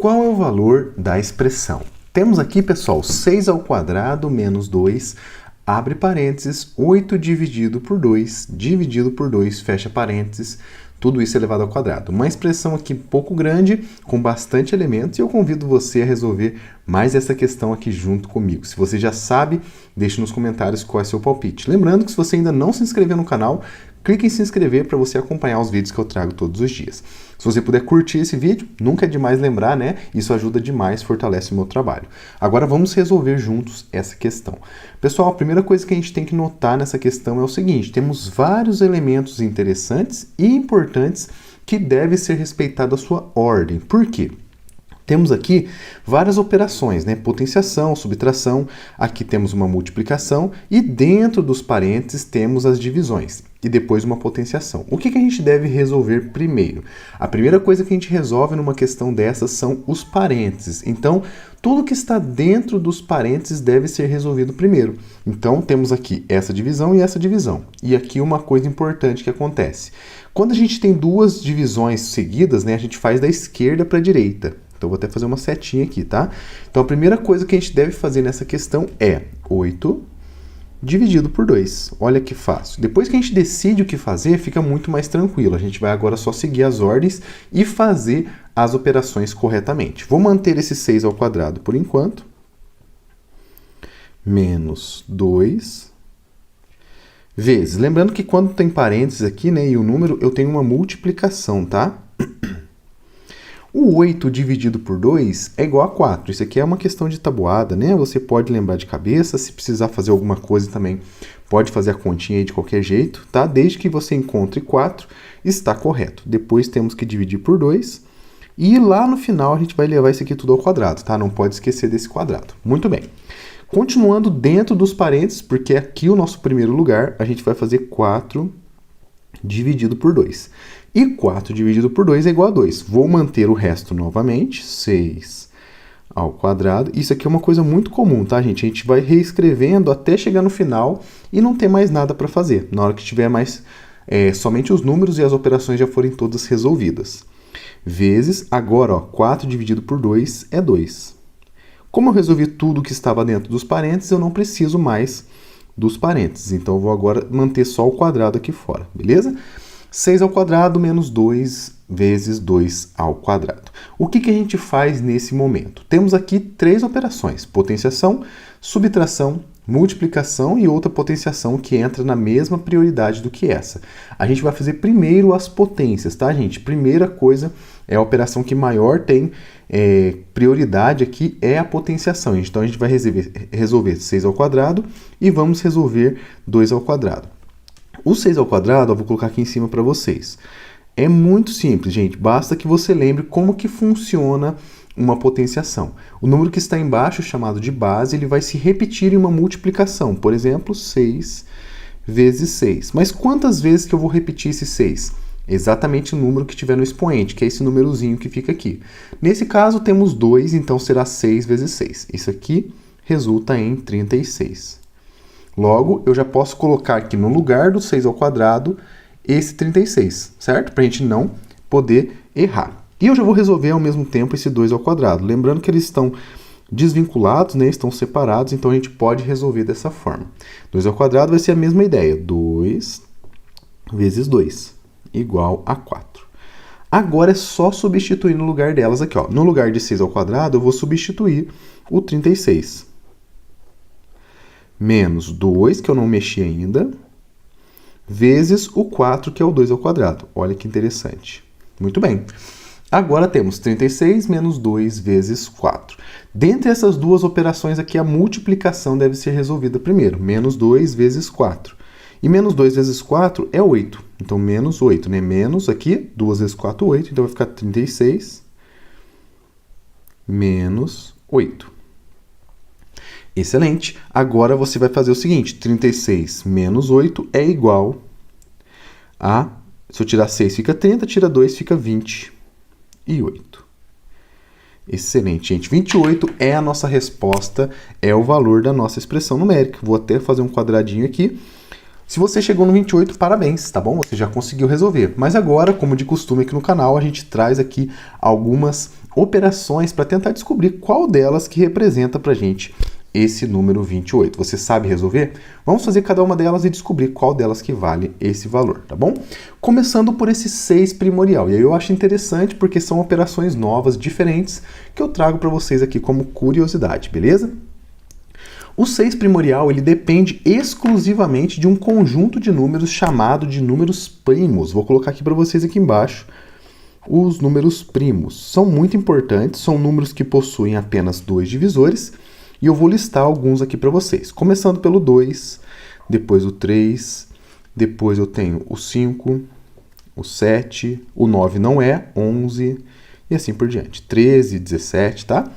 Qual é o valor da expressão? Temos aqui, pessoal, 6 ao quadrado menos 2, abre parênteses, 8 dividido por 2, fecha parênteses, tudo isso elevado ao quadrado. Uma expressão aqui pouco grande, com bastante elementos, e eu convido você a resolver mais essa questão aqui junto comigo. Se você já sabe, deixe nos comentários qual é seu palpite. Lembrando que se você ainda não se inscreveu no canal, clique em se inscrever para você acompanhar os vídeos que eu trago todos os dias. Se você puder curtir esse vídeo, nunca é demais lembrar, né? Isso ajuda demais, fortalece o meu trabalho. Agora vamos resolver juntos essa questão. Pessoal, a primeira coisa que a gente tem que notar nessa questão é o seguinte: temos vários elementos interessantes e importantes que deve ser respeitada a sua ordem. Por quê? Temos aqui várias operações, né? Potenciação, subtração, aqui temos uma multiplicação e dentro dos parênteses temos as divisões e depois uma potenciação. O que a gente deve resolver primeiro? A primeira coisa que a gente resolve numa questão dessas são os parênteses. Então, tudo que está dentro dos parênteses deve ser resolvido primeiro. Então, temos aqui essa divisão e essa divisão. E aqui uma coisa importante que acontece. Quando a gente tem duas divisões seguidas, né, a gente faz da esquerda para a direita. Então, vou até fazer uma setinha aqui, tá? Então, a primeira coisa que a gente deve fazer nessa questão é 8 dividido por 2. Olha que fácil. Depois que a gente decide o que fazer, fica muito mais tranquilo. A gente vai agora só seguir as ordens e fazer as operações corretamente. Vou manter esse 6 ao quadrado por enquanto. Menos 2 vezes. Lembrando que quando tem parênteses aqui, né, e o número, eu tenho uma multiplicação, tá? O 8 dividido por 2 é igual a 4. Isso aqui é uma questão de tabuada, né? Você pode lembrar de cabeça, se precisar fazer alguma coisa também, pode fazer a continha aí de qualquer jeito, tá? Desde que você encontre 4, está correto. Depois temos que dividir por 2 e lá no final a gente vai levar isso aqui tudo ao quadrado, tá? Não pode esquecer desse quadrado. Muito bem. Continuando dentro dos parênteses, porque aqui o nosso primeiro lugar, a gente vai fazer 4 dividido por 2. E 4 dividido por 2 é igual a 2. Vou manter o resto novamente, 6 ao quadrado. Isso aqui é uma coisa muito comum, tá, gente? A gente vai reescrevendo até chegar no final e não ter mais nada para fazer. Na hora que tiver mais somente os números e as operações já forem todas resolvidas. Vezes, agora, ó, 4 dividido por 2 é 2. Como eu resolvi tudo que estava dentro dos parênteses, eu não preciso mais dos parênteses. Então, eu vou agora manter só o quadrado aqui fora, beleza? 6 ao quadrado menos 2 vezes 2 ao quadrado. O que a gente faz nesse momento? Temos aqui 3 operações: potenciação, subtração, multiplicação e outra potenciação que entra na mesma prioridade do que essa. A gente vai fazer primeiro as potências, tá, gente? Primeira coisa é a operação que maior tem prioridade aqui é a potenciação. Então, a gente vai resolver 6 ao quadrado e vamos resolver 2 ao quadrado. O 6 ao quadrado, eu vou colocar aqui em cima para vocês. É muito simples, gente. Basta que você lembre como que funciona uma potenciação. O número que está embaixo, chamado de base, ele vai se repetir em uma multiplicação. Por exemplo, 6 vezes 6. Mas quantas vezes que eu vou repetir esse 6? Exatamente o número que tiver no expoente, que é esse númerozinho que fica aqui. Nesse caso, temos 2, então será 6 vezes 6. Isso aqui resulta em 36. Logo, eu já posso colocar aqui no lugar do 6 ao quadrado esse 36, certo? Para a gente não poder errar. E eu já vou resolver ao mesmo tempo esse 2 ao quadrado. Lembrando que eles estão desvinculados, né? Estão separados, então a gente pode resolver dessa forma. 2 ao quadrado vai ser a mesma ideia. 2 vezes 2 igual a 4. Agora é só substituir no lugar delas aqui, ó. No lugar de 6 ao quadrado, eu vou substituir o 36. Menos 2, que eu não mexi ainda, vezes o 4, que é o 2 ao quadrado. Olha que interessante. Muito bem. Agora temos 36 menos 2 vezes 4. Dentre essas duas operações aqui, a multiplicação deve ser resolvida primeiro. Menos 2 vezes 4. E menos 2 vezes 4 é 8. Então, menos 8, né? Menos aqui, 2 vezes 4, 8. Então, vai ficar 36 menos 8. Excelente. Agora você vai fazer o seguinte: 36 menos 8 é igual a... Se eu tirar 6 fica 30, tira 2 fica 28. Excelente, gente. 28 é a nossa resposta, é o valor da nossa expressão numérica. Vou até fazer um quadradinho aqui. Se você chegou no 28, parabéns, tá bom? Você já conseguiu resolver. Mas agora, como de costume aqui no canal, a gente traz aqui algumas operações para tentar descobrir qual delas que representa pra gente esse número 28. Você sabe resolver? Vamos fazer cada uma delas e descobrir qual delas que vale esse valor, tá bom? Começando por esse 6 primorial. E aí eu acho interessante porque são operações novas, diferentes, que eu trago para vocês aqui como curiosidade, beleza? O 6 primorial, ele depende exclusivamente de um conjunto de números chamado de números primos. Vou colocar aqui para vocês aqui embaixo os números primos. São muito importantes, são números que possuem apenas 2 divisores, e eu vou listar alguns aqui para vocês. Começando pelo 2, depois o 3, depois eu tenho o 5, o 7, o 9 não é, 11, e assim por diante. 13, 17, tá?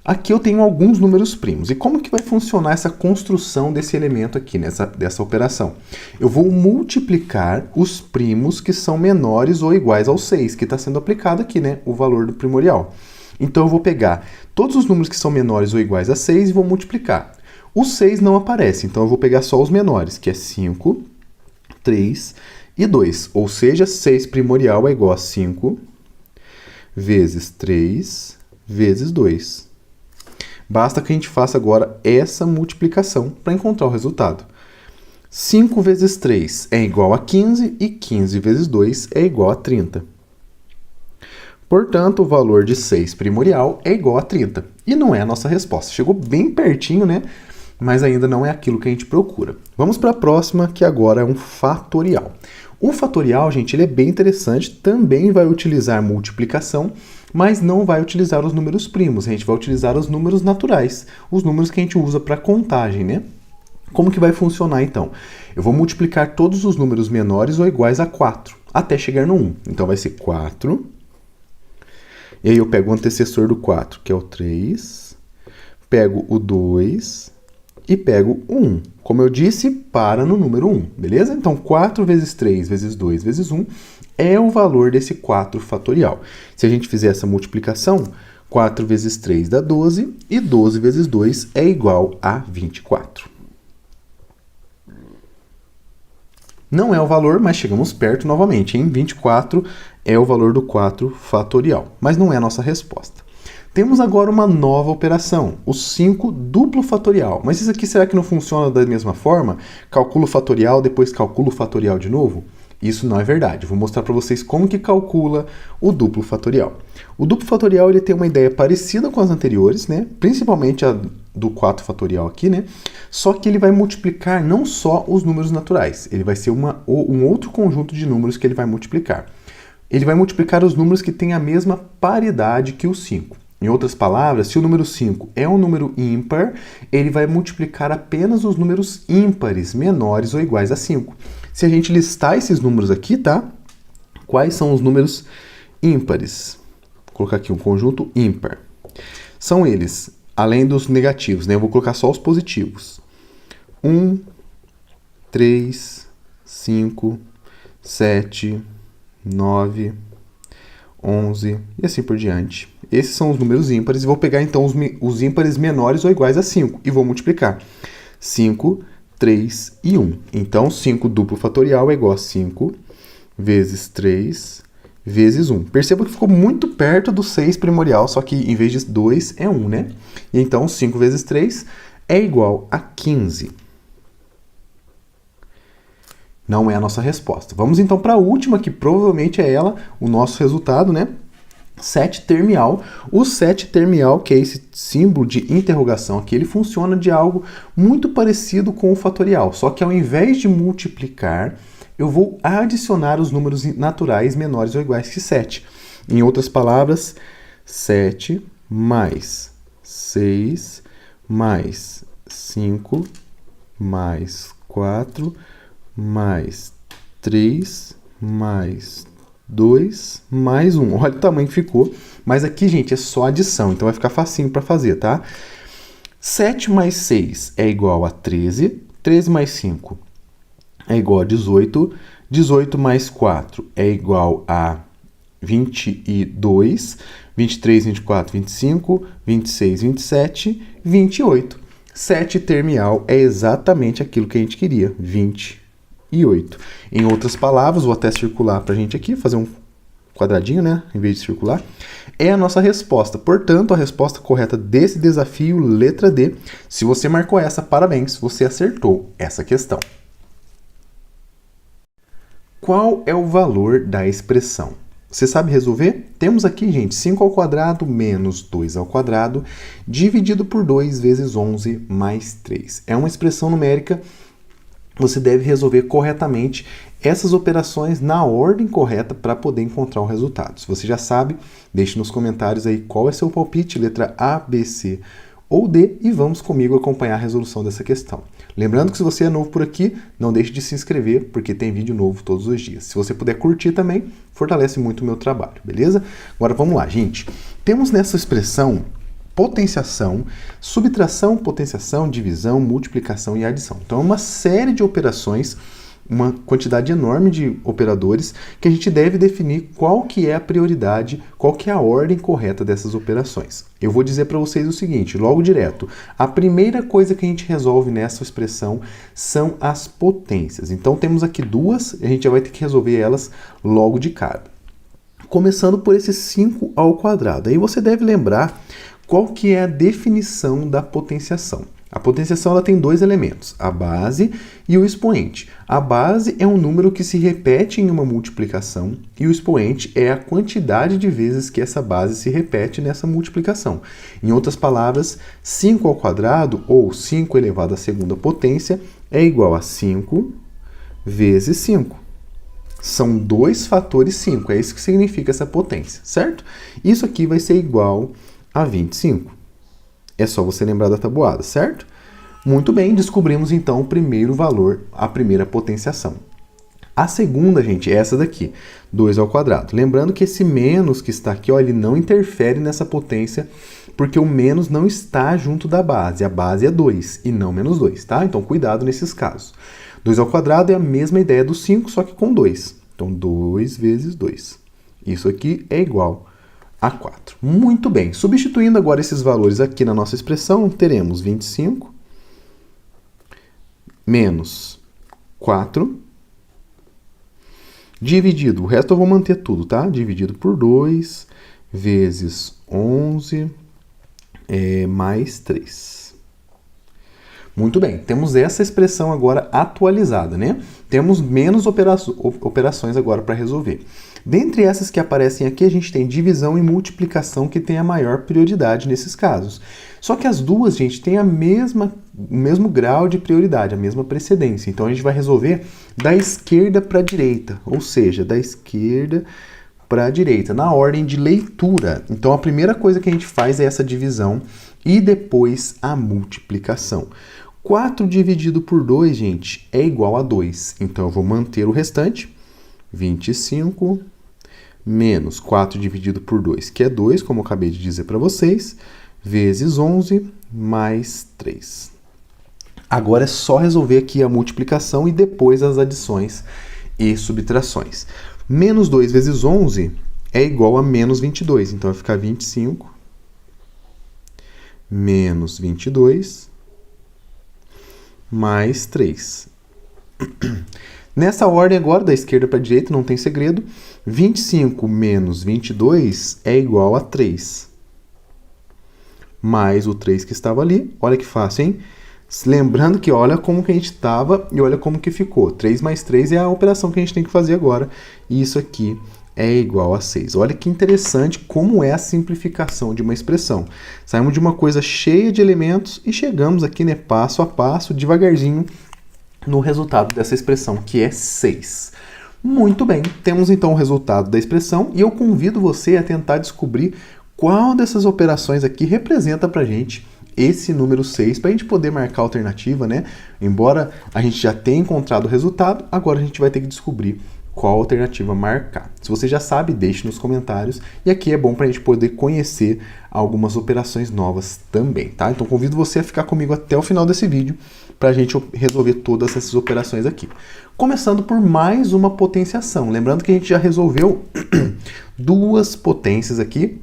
Aqui eu tenho alguns números primos. E como que vai funcionar essa construção desse elemento aqui, dessa operação? Eu vou multiplicar os primos que são menores ou iguais ao 6, que está sendo aplicado aqui, né? O valor do primorial. Então eu vou pegar todos os números que são menores ou iguais a 6 e vou multiplicar. O 6 não aparece, então eu vou pegar só os menores, que é 5, 3 e 2. Ou seja, 6 primorial é igual a 5 vezes 3 vezes 2. Basta que a gente faça agora essa multiplicação para encontrar o resultado. 5 vezes 3 é igual a 15 e 15 vezes 2 é igual a 30. Portanto, o valor de 6 primorial é igual a 30. E não é a nossa resposta. Chegou bem pertinho, né? Mas ainda não é aquilo que a gente procura. Vamos para a próxima, que agora é um fatorial. O fatorial, gente, ele é bem interessante, também vai utilizar multiplicação, mas não vai utilizar os números primos, a gente vai utilizar os números naturais, os números que a gente usa para contagem, né? Como que vai funcionar então? Eu vou multiplicar todos os números menores ou iguais a 4, até chegar no 1. Então vai ser 4, e aí eu pego o antecessor do 4, que é o 3, pego o 2 e pego o 1. Como eu disse, para no número 1, beleza? Então 4 vezes 3 vezes 2 vezes 1 é o valor desse 4 fatorial. Se a gente fizer essa multiplicação, 4 vezes 3 dá 12 e 12 vezes 2 é igual a 24. Não é o valor, mas chegamos perto novamente, hein? 24 é o valor do 4 fatorial, mas não é a nossa resposta. Temos agora uma nova operação, o 5 duplo fatorial. Mas isso aqui será que não funciona da mesma forma? Calculo fatorial, depois calculo fatorial de novo? Isso não é verdade. Vou mostrar para vocês como que calcula o duplo fatorial. O duplo fatorial ele tem uma ideia parecida com as anteriores, né? Principalmente a do 4 fatorial aqui, né? Só que ele vai multiplicar não só os números naturais, ele vai ser um outro conjunto de números que ele vai multiplicar. Ele vai multiplicar os números que têm a mesma paridade que o 5. Em outras palavras, se o número 5 é um número ímpar, ele vai multiplicar apenas os números ímpares, menores ou iguais a 5. Se a gente listar esses números aqui, tá? Quais são os números ímpares? Vou colocar aqui um conjunto ímpar. São eles, além dos negativos, né? Eu vou colocar só os positivos. 1, 3, 5, 7, 9, 11 e assim por diante. Esses são os números ímpares e vou pegar então os ímpares menores ou iguais a 5 e vou multiplicar. 5, 3 e 1. Então, 5 duplo fatorial é igual a 5 vezes 3 vezes 1. Perceba que ficou muito perto do 6 primorial, só que em vez de 2 é 1, né? E então, 5 vezes 3 é igual a 15. Não é a nossa resposta. Vamos então para a última, que provavelmente é ela, o nosso resultado, né? 7 termial. O 7 termial, que é esse símbolo de interrogação aqui, ele funciona de algo muito parecido com o fatorial, só que ao invés de multiplicar, eu vou adicionar os números naturais menores ou iguais que 7. Em outras palavras, 7 mais 6 mais 5 mais 4 mais 3 mais 2 mais 1. Olha o tamanho que ficou. Mas aqui, gente, é só adição, então vai ficar facinho para fazer, tá? 7 mais 6 é igual a 13. 13 mais 5 é igual a 18. 18 mais 4 é igual a 22. 23, 24, 25, 26, 27, 28. 7 termial é exatamente aquilo que a gente queria, 28. e 8. Em outras palavras, vou até circular para a gente aqui, fazer um quadradinho, né, em vez de circular, é a nossa resposta. Portanto, a resposta correta desse desafio, letra D. Se você marcou essa, parabéns, você acertou essa questão. Qual é o valor da expressão? Você sabe resolver? Temos aqui, gente, 5 ao quadrado menos 2 ao quadrado, dividido por 2 vezes 11 mais 3. É uma expressão numérica. Você deve resolver corretamente essas operações na ordem correta para poder encontrar o resultado. Se você já sabe, deixe nos comentários aí qual é seu palpite, letra A, B, C ou D, e vamos comigo acompanhar a resolução dessa questão. Lembrando que se você é novo por aqui, não deixe de se inscrever, porque tem vídeo novo todos os dias. Se você puder curtir também, fortalece muito o meu trabalho, beleza? Agora vamos lá, gente. Temos nessa expressão potenciação, subtração, potenciação, divisão, multiplicação e adição. Então, é uma série de operações, uma quantidade enorme de operadores que a gente deve definir qual que é a prioridade, qual que é a ordem correta dessas operações. Eu vou dizer para vocês o seguinte, logo direto, a primeira coisa que a gente resolve nessa expressão são as potências. Então, temos aqui duas, a gente já vai ter que resolver elas logo de cara. Começando por esse 5 ao quadrado. Aí você deve lembrar qual que é a definição da potenciação. A potenciação ela tem dois elementos, a base e o expoente. A base é um número que se repete em uma multiplicação e o expoente é a quantidade de vezes que essa base se repete nessa multiplicação. Em outras palavras, 5 ao quadrado, ou 5 elevado à segunda potência, é igual a 5 vezes 5. São dois fatores 5, é isso que significa essa potência, certo? Isso aqui vai ser igual a 25. É só você lembrar da tabuada, certo? Muito bem, descobrimos então o primeiro valor, a primeira potenciação. A segunda, gente, é essa daqui, 2 ao quadrado. Lembrando que esse menos que está aqui, ó, ele não interfere nessa potência, porque o menos não está junto da base. A base é 2 e não menos 2, tá? Então, cuidado nesses casos. 2 ao quadrado é a mesma ideia do 5, só que com 2. Então, 2 vezes 2. Isso aqui é igual a 4. Muito bem. Substituindo agora esses valores aqui na nossa expressão, teremos 25 menos 4, dividido, o resto eu vou manter tudo, tá? Dividido por 2 vezes 11 mais 3. Muito bem, temos essa expressão agora atualizada, né? Temos menos operações agora para resolver. Dentre essas que aparecem aqui, a gente tem divisão e multiplicação que tem a maior prioridade nesses casos. Só que as duas, gente, têm o mesmo grau de prioridade, a mesma precedência. Então, a gente vai resolver da esquerda para a direita, ou seja, da esquerda para a direita, na ordem de leitura. Então, a primeira coisa que a gente faz é essa divisão e depois a multiplicação. 4 dividido por 2, gente, é igual a 2. Então, eu vou manter o restante, 25 menos 4 dividido por 2, que é 2, como eu acabei de dizer para vocês, vezes 11 mais 3. Agora é só resolver aqui a multiplicação e depois as adições e subtrações. Menos 2 vezes 11 é igual a menos 22. Então, vai ficar 25 menos 22 mais 3. Nessa ordem agora, da esquerda para a direita, não tem segredo. 25 menos 22 é igual a 3. Mais o 3 que estava ali. Olha que fácil, hein? Lembrando que olha como que a gente estava e olha como que ficou. 3 mais 3 é a operação que a gente tem que fazer agora. E isso aqui é igual a 6. Olha que interessante como é a simplificação de uma expressão. Saímos de uma coisa cheia de elementos e chegamos aqui, né, passo a passo, devagarzinho, no resultado dessa expressão, que é 6. Muito bem, temos então o resultado da expressão e eu convido você a tentar descobrir qual dessas operações aqui representa para a gente esse número 6, para a gente poder marcar a alternativa, né? Embora a gente já tenha encontrado o resultado, agora a gente vai ter que descobrir qual alternativa marcar. Se você já sabe, deixe nos comentários. E aqui é bom para a gente poder conhecer algumas operações novas também, tá? Então convido você a ficar comigo até o final desse vídeo para a gente resolver todas essas operações aqui. Começando por mais uma potenciação. Lembrando que a gente já resolveu duas potências aqui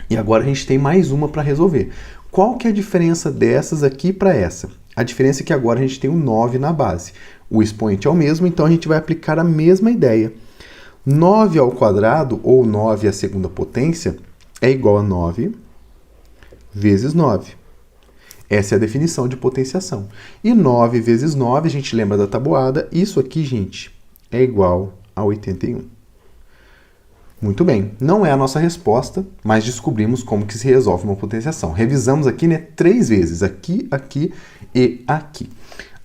e agora a gente tem mais uma para resolver. Qual que é a diferença dessas aqui para essa? A diferença é que agora a gente tem o 9 na base. O expoente é o mesmo, então a gente vai aplicar a mesma ideia. 9 ao quadrado, ou 9 à segunda potência, é igual a 9 vezes 9. Essa é a definição de potenciação. E 9 vezes 9, a gente lembra da tabuada, isso aqui, gente, é igual a 81. Muito bem, não é a nossa resposta, mas descobrimos como que se resolve uma potenciação. Revisamos aqui, né, 3 vezes, aqui, aqui e aqui.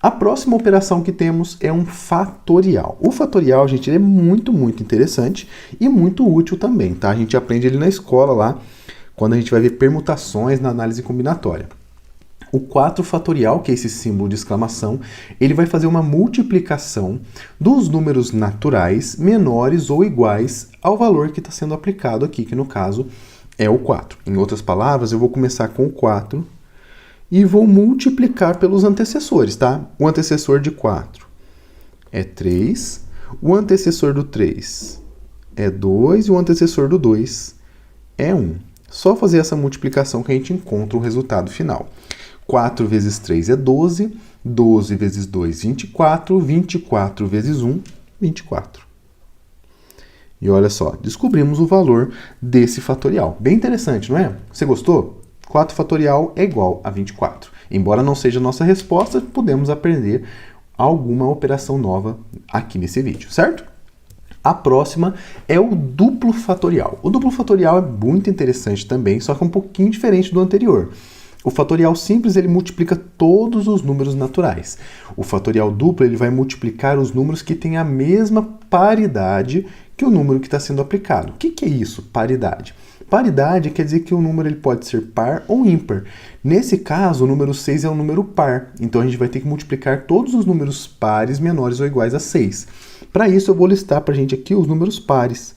A próxima operação que temos é um fatorial. O fatorial, gente, ele é muito, muito interessante e muito útil também, tá? A gente aprende ele na escola lá, quando a gente vai ver permutações na análise combinatória. O 4 fatorial, que é esse símbolo de exclamação, ele vai fazer uma multiplicação dos números naturais menores ou iguais ao valor que está sendo aplicado aqui, que no caso é o 4. Em outras palavras, eu vou começar com o 4 e vou multiplicar pelos antecessores, tá? O antecessor de 4 é 3, o antecessor do 3 é 2 e o antecessor do 2 é 1. Só fazer essa multiplicação que a gente encontra o resultado final. 4 vezes 3 é 12, 12 vezes 2, 24, 24 vezes 1, 24. E olha só, descobrimos o valor desse fatorial. Bem interessante, não é? Você gostou? 4 fatorial é igual a 24. Embora não seja a nossa resposta, podemos aprender alguma operação nova aqui nesse vídeo, certo? A próxima é o duplo fatorial. O duplo fatorial é muito interessante também, só que um pouquinho diferente do anterior. O fatorial simples, ele multiplica todos os números naturais. O fatorial duplo, ele vai multiplicar os números que têm a mesma paridade que o número que está sendo aplicado. O que é isso, paridade? Paridade quer dizer que o número ele pode ser par ou ímpar. Nesse caso, o número 6 é um número par. Então, a gente vai ter que multiplicar todos os números pares menores ou iguais a 6. Para isso, eu vou listar para a gente aqui os números pares.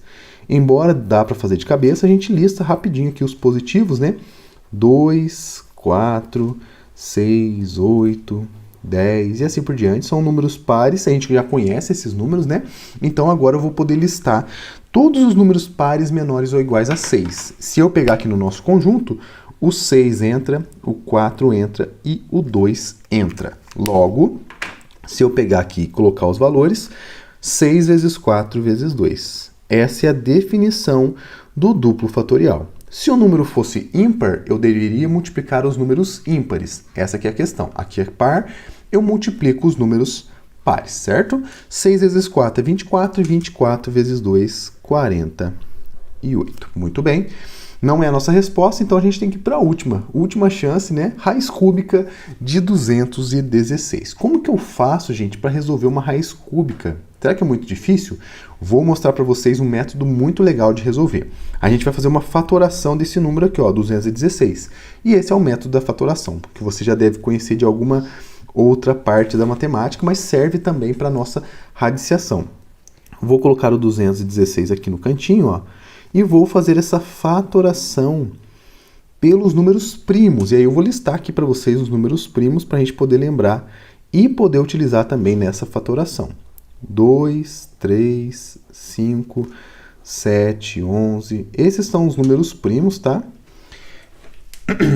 Embora dá para fazer de cabeça, a gente lista rapidinho aqui os positivos, né? 2, 4, 6, 8, 10 e assim por diante. São números pares, a gente já conhece esses números, né? Então agora eu vou poder listar todos os números pares menores ou iguais a 6. Se eu pegar aqui no nosso conjunto, o 6 entra, o 4 entra e o 2 entra. Logo, se eu pegar aqui e colocar os valores, 6 vezes 4 vezes 2. Essa é a definição do duplo fatorial. Se o número fosse ímpar, eu deveria multiplicar os números ímpares. Essa aqui é a questão. Aqui é par, eu multiplico os números pares, certo? 6 vezes 4 é 24 e 24 vezes 2, 48. Muito bem. Não é a nossa resposta, então a gente tem que ir para a última chance, né? Raiz cúbica de 216. Como que eu faço, gente, para resolver uma raiz cúbica? Será que é muito difícil? Vou mostrar para vocês um método muito legal de resolver. A gente vai fazer uma fatoração desse número aqui, ó, 216. E esse é o método da fatoração, que você já deve conhecer de alguma outra parte da matemática, mas serve também para a nossa radiciação. Vou colocar o 216 aqui no cantinho, ó, e vou fazer essa fatoração pelos números primos. E aí eu vou listar aqui para vocês os números primos para a gente poder lembrar e poder utilizar também nessa fatoração. 2, 3, 5, 7, 11. Esses são os números primos, tá?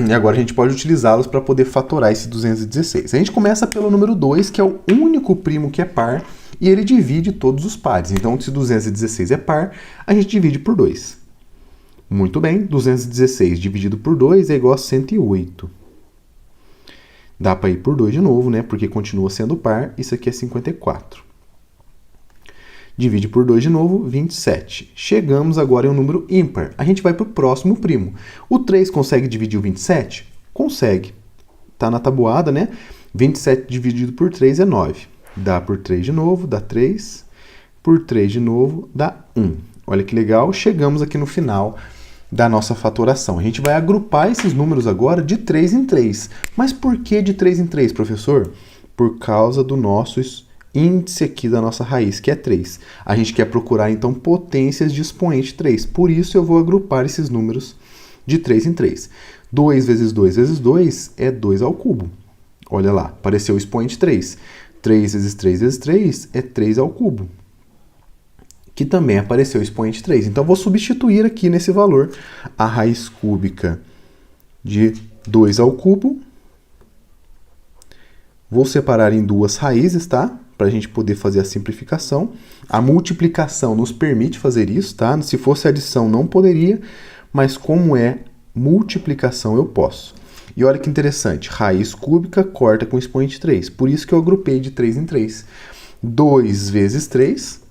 E agora a gente pode utilizá-los para poder fatorar esse 216. A gente começa pelo número 2, que é o único primo que é par, e ele divide todos os pares. Então, se 216 é par, a gente divide por 2. Muito bem, 216 dividido por 2 é igual a 108. Dá para ir por 2 de novo, né? Porque continua sendo par. Isso aqui é 54. Divide por 2 de novo, 27. Chegamos agora em um número ímpar. A gente vai para o próximo primo. O 3 consegue dividir o 27? Consegue. Está na tabuada, né? 27 dividido por 3 é 9. Dá por 3 de novo, dá 3. Por 3 de novo, dá 1. Olha que legal. Chegamos aqui no final da nossa fatoração. A gente vai agrupar esses números agora de 3 em 3. Mas por que de 3 em 3, professor? Por causa do nosso índice aqui da nossa raiz, que é 3. A gente quer procurar, então, potências de expoente 3. Por isso, eu vou agrupar esses números de 3 em 3. 2 vezes 2 vezes 2 é 2 ao cubo. Olha lá, apareceu o expoente 3. 3 vezes 3 vezes 3 é 3 ao cubo, que também apareceu o expoente 3. Então, vou substituir aqui nesse valor a raiz cúbica de 2 ao cubo Vou separar em duas raízes, tá? Para a gente poder fazer a simplificação. A multiplicação nos permite fazer isso, tá? Se fosse adição, não poderia, mas como é multiplicação, eu posso. E olha que interessante, raiz cúbica corta com expoente 3. Por isso que eu agrupei de 3 em 3. 2 vezes 3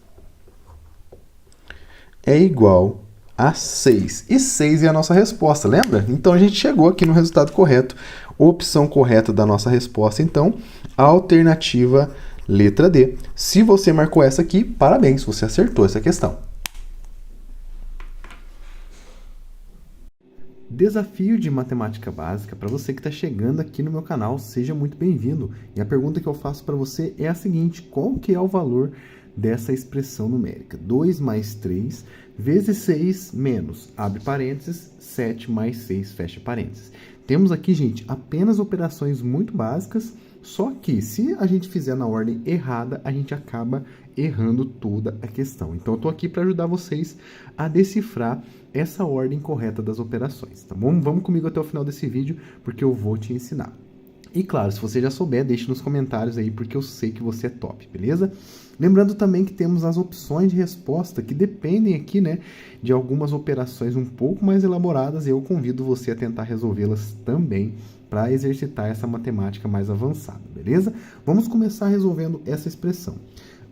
é igual a 6. E 6 é a nossa resposta, lembra? Então a gente chegou aqui no resultado correto. Opção correta da nossa resposta, então, a alternativa letra D. Se você marcou essa aqui, parabéns, você acertou essa questão. Desafio de matemática básica para você que está chegando aqui no meu canal, seja muito bem-vindo. E a pergunta que eu faço para você é a seguinte: qual que é o valor dessa expressão numérica? 2 mais 3 vezes 6 menos, abre parênteses, 7 mais 6, fecha parênteses. Temos aqui, gente, apenas operações muito básicas, só que se a gente fizer na ordem errada, a gente acaba errando toda a questão. Então, eu estou aqui para ajudar vocês a decifrar essa ordem correta das operações, tá bom? Vamos comigo até o final desse vídeo, porque eu vou te ensinar. E claro, se você já souber, deixe nos comentários aí, porque eu sei que você é top, beleza? Lembrando também que temos as opções de resposta, que dependem aqui, né, de algumas operações um pouco mais elaboradas, e eu convido você a tentar resolvê-las também, para exercitar essa matemática mais avançada, beleza? Vamos começar resolvendo essa expressão.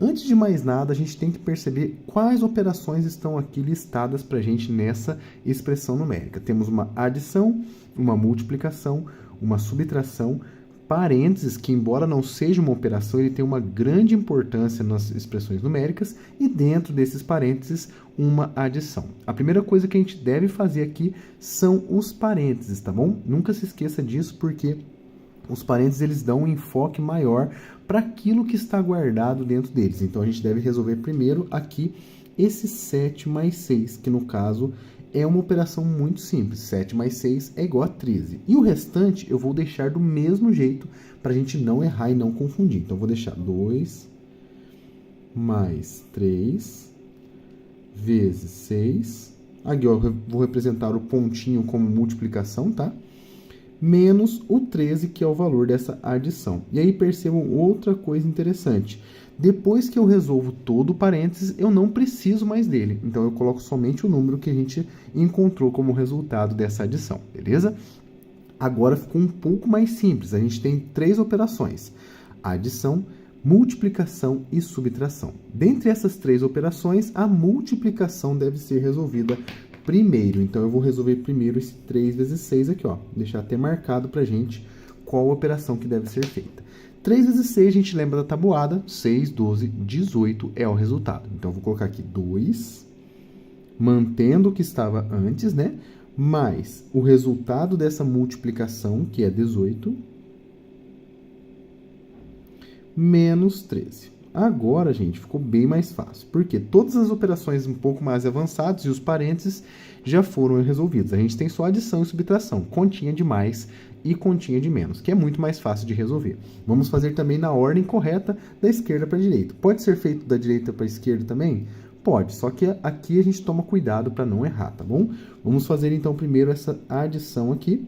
Antes de mais nada, a gente tem que perceber quais operações estão aqui listadas para a gente nessa expressão numérica. Temos uma adição, uma multiplicação, uma subtração, parênteses, que embora não seja uma operação, ele tem uma grande importância nas expressões numéricas, e dentro desses parênteses, uma adição. A primeira coisa que a gente deve fazer aqui são os parênteses, tá bom? Nunca se esqueça disso, porque os parênteses eles dão um enfoque maior para aquilo que está guardado dentro deles. Então, a gente deve resolver primeiro aqui esse 7 mais 6, que no caso é uma operação muito simples. 7 mais 6 é igual a 13. E o restante eu vou deixar do mesmo jeito para a gente não errar e não confundir. Então, eu vou deixar 2 mais 3 vezes 6. Aqui eu vou representar o pontinho como multiplicação, tá? Menos o 13, que é o valor dessa adição. E aí percebam outra coisa interessante. Depois que eu resolvo todo o parênteses, eu não preciso mais dele. Então, eu coloco somente o número que a gente encontrou como resultado dessa adição, beleza? Agora ficou um pouco mais simples. A gente tem 3 operações: adição, multiplicação e subtração. Dentre essas 3 operações, a multiplicação deve ser resolvida primeiro. Então, eu vou resolver primeiro esse 3 vezes 6 aqui, ó. Deixar até marcado pra gente qual operação que deve ser feita. 3 vezes 6, a gente lembra da tabuada. 6, 12, 18 é o resultado. Então, eu vou colocar aqui 2, mantendo o que estava antes, né? Mais o resultado dessa multiplicação, que é 18, menos 13. Agora, gente, ficou bem mais fácil, porque todas as operações um pouco mais avançadas e os parênteses já foram resolvidos. A gente tem só adição e subtração, continha de mais e continha de menos, que é muito mais fácil de resolver. Vamos fazer também na ordem correta, da esquerda para a direita. Pode ser feito da direita para a esquerda também? Pode, só que aqui a gente toma cuidado para não errar, tá bom? Vamos fazer então primeiro essa adição aqui.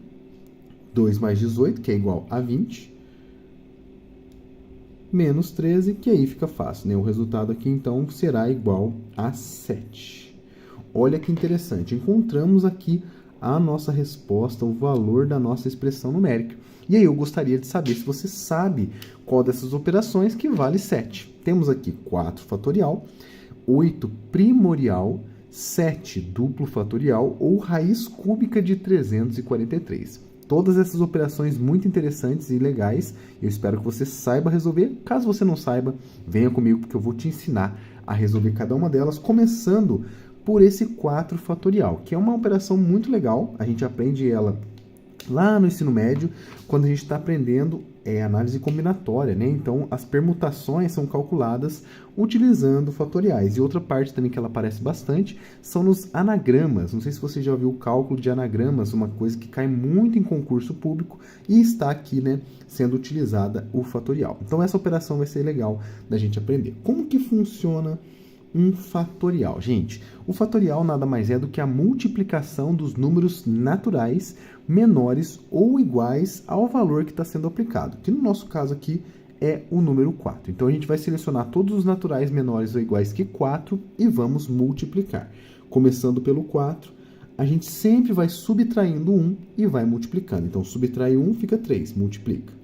2 mais 18, que é igual a 20. Menos 13, que aí fica fácil, né? O resultado aqui, então, será igual a 7. Olha que interessante. Encontramos aqui a nossa resposta, o valor da nossa expressão numérica. E aí eu gostaria de saber se você sabe qual dessas operações que vale 7. Temos aqui 4 fatorial, 8 primorial, 7 duplo fatorial ou raiz cúbica de 343. Todas essas operações muito interessantes e legais, eu espero que você saiba resolver. Caso você não saiba, venha comigo porque eu vou te ensinar a resolver cada uma delas, começando por esse 4 fatorial, que é uma operação muito legal. A gente aprende ela lá no ensino médio, quando a gente está aprendendo análise combinatória, né? Então, as permutações são calculadas utilizando fatoriais. E outra parte também que ela aparece bastante são nos anagramas. Não sei se você já ouviu o cálculo de anagramas, uma coisa que cai muito em concurso público e está aqui, né, sendo utilizada o fatorial. Então, essa operação vai ser legal da gente aprender. Como que funciona um fatorial? Gente, o fatorial nada mais é do que a multiplicação dos números naturais menores ou iguais ao valor que está sendo aplicado, que no nosso caso aqui é o número 4. Então, a gente vai selecionar todos os naturais menores ou iguais que 4 e vamos multiplicar. Começando pelo 4, a gente sempre vai subtraindo 1 e vai multiplicando. Então, subtrai 1 fica 3, multiplica.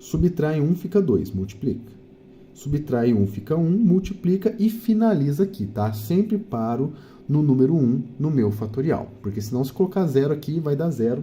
Subtrai 1 fica 2, multiplica. Subtrai 1 fica 1, multiplica e finaliza aqui, tá? Sempre paro no número 1 no meu fatorial, porque senão se colocar 0 aqui vai dar 0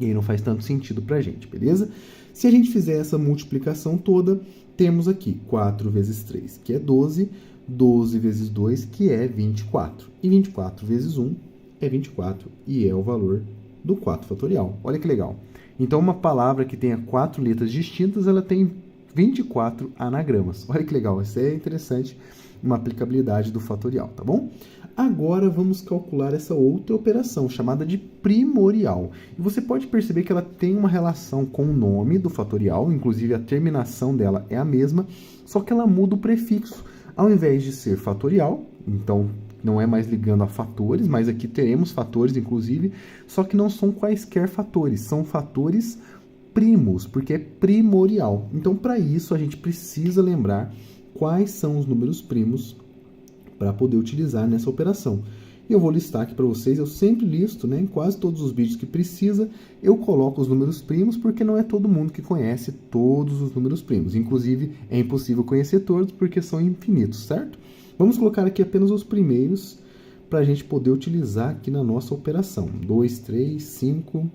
e aí não faz tanto sentido pra gente, beleza? Se a gente fizer essa multiplicação toda, temos aqui 4 vezes 3, que é 12, 12 vezes 2, que é 24, e 24 vezes 1 é 24 e é o valor do 4 fatorial. Olha que legal. Então, uma palavra que tenha 4 letras distintas, ela tem 24 anagramas. Olha que legal, isso é interessante, uma aplicabilidade do fatorial, tá bom? Agora vamos calcular essa outra operação, chamada de primorial. E você pode perceber que ela tem uma relação com o nome do fatorial, inclusive a terminação dela é a mesma, só que ela muda o prefixo. Ao invés de ser fatorial, então não é mais ligando a fatores, mas aqui teremos fatores, inclusive, só que não são quaisquer fatores, são fatores primos, porque é primorial. Então, para isso, a gente precisa lembrar quais são os números primos para poder utilizar nessa operação. Eu vou listar aqui para vocês, eu sempre listo, né, em quase todos os vídeos que precisa, eu coloco os números primos, porque não é todo mundo que conhece todos os números primos. Inclusive, é impossível conhecer todos, porque são infinitos, certo? Vamos colocar aqui apenas os primeiros, para a gente poder utilizar aqui na nossa operação. 2, 3, 5,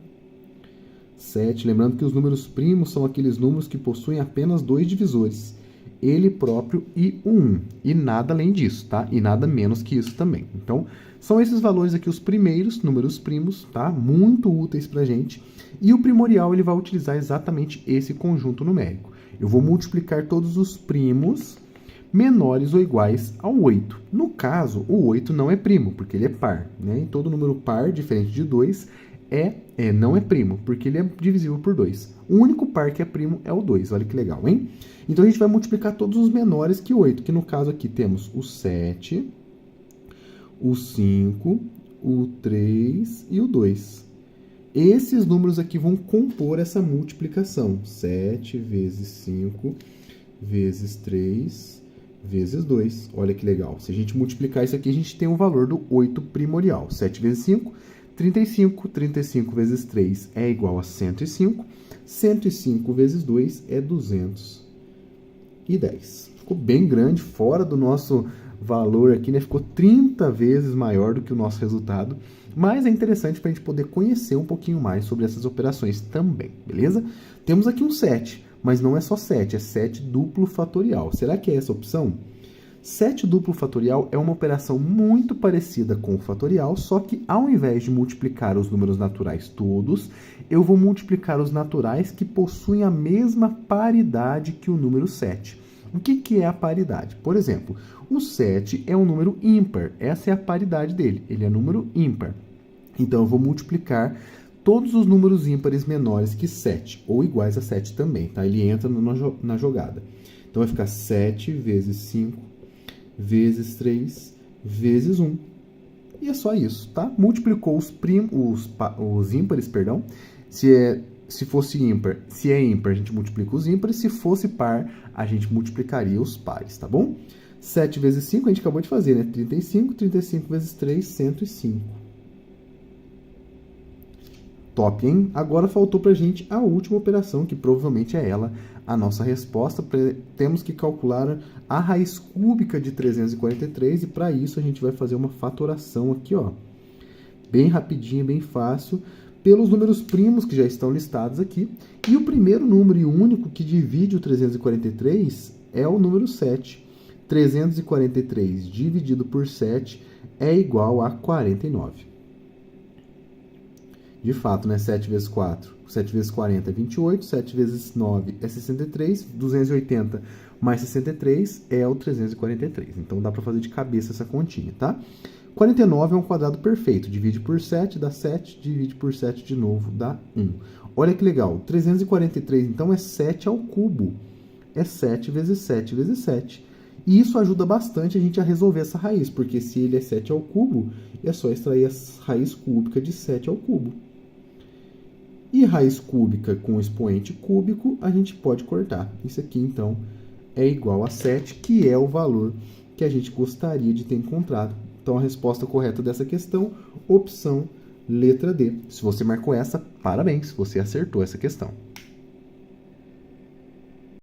7. Lembrando que os números primos são aqueles números que possuem apenas 2 divisores. Ele próprio e o 1. E nada além disso, tá? E nada menos que isso também. Então, são esses valores aqui os primeiros números primos, tá? Muito úteis pra gente. E o primorial, ele vai utilizar exatamente esse conjunto numérico. Eu vou multiplicar todos os primos menores ou iguais ao 8. No caso, o 8 não é primo, porque ele é par, né? E todo número par, diferente de 2, não é primo, porque ele é divisível por 2. O único par que é primo é o 2. Olha que legal, hein? Então, a gente vai multiplicar todos os menores que 8, que no caso aqui temos o 7, o 5, o 3 e o 2. Esses números aqui vão compor essa multiplicação. 7 vezes 5 vezes 3 vezes 2. Olha que legal. Se a gente multiplicar isso aqui, a gente tem o valor do 8 primorial. 7 vezes 5, 35. 35 vezes 3 é igual a 105. 105 vezes 2 é 210. Ficou bem grande, fora do nosso valor aqui, né? Ficou 30 vezes maior do que o nosso resultado. Mas é interessante para a gente poder conhecer um pouquinho mais sobre essas operações também, beleza? Temos aqui um 7, mas não é só 7, é 7 duplo fatorial. Será que é essa opção? 7 duplo fatorial é uma operação muito parecida com o fatorial, só que ao invés de multiplicar os números naturais todos, eu vou multiplicar os naturais que possuem a mesma paridade que o número 7. O que é a paridade? Por exemplo, o 7 é um número ímpar, essa é a paridade dele, ele é número ímpar. Então, eu vou multiplicar todos os números ímpares menores que 7, ou iguais a 7 também, tá? Ele entra na jogada. Então, vai ficar 7 vezes 5 vezes 3 vezes 1. E é só isso, tá? Multiplicou os ímpares, perdão. Se fosse ímpar, se é ímpar, a gente multiplica os ímpares. Se fosse par, a gente multiplicaria os pares, tá bom? 7 vezes 5 a gente acabou de fazer, né? 35. 35 vezes 3, 105. Top, hein? Agora faltou pra gente a última operação, que provavelmente é ela a nossa resposta. Temos que calcular a raiz cúbica de 343 e para isso a gente vai fazer uma fatoração aqui, ó. Bem rapidinho, bem fácil, pelos números primos que já estão listados aqui. E o primeiro número e único que divide o 343 é o número 7. 343 dividido por 7 é igual a 49. De fato, né? 7 vezes 4, 7 vezes 40 é 28, 7 vezes 9 é 63, 280 mais 63 é o 343. Então, dá para fazer de cabeça essa continha, tá? 49 é um quadrado perfeito. Divide por 7, dá 7. Divide por 7 de novo, dá 1. Olha que legal. 343, então, é 7 ao cubo. É 7 vezes 7 vezes 7. E isso ajuda bastante a gente a resolver essa raiz, porque se ele é 7 ao cubo, é só extrair a raiz cúbica de 7 ao cubo. E raiz cúbica com expoente cúbico, a gente pode cortar. Isso aqui, então, é igual a 7, que é o valor que a gente gostaria de ter encontrado. Então, a resposta correta dessa questão, opção letra D. Se você marcou essa, parabéns, você acertou essa questão.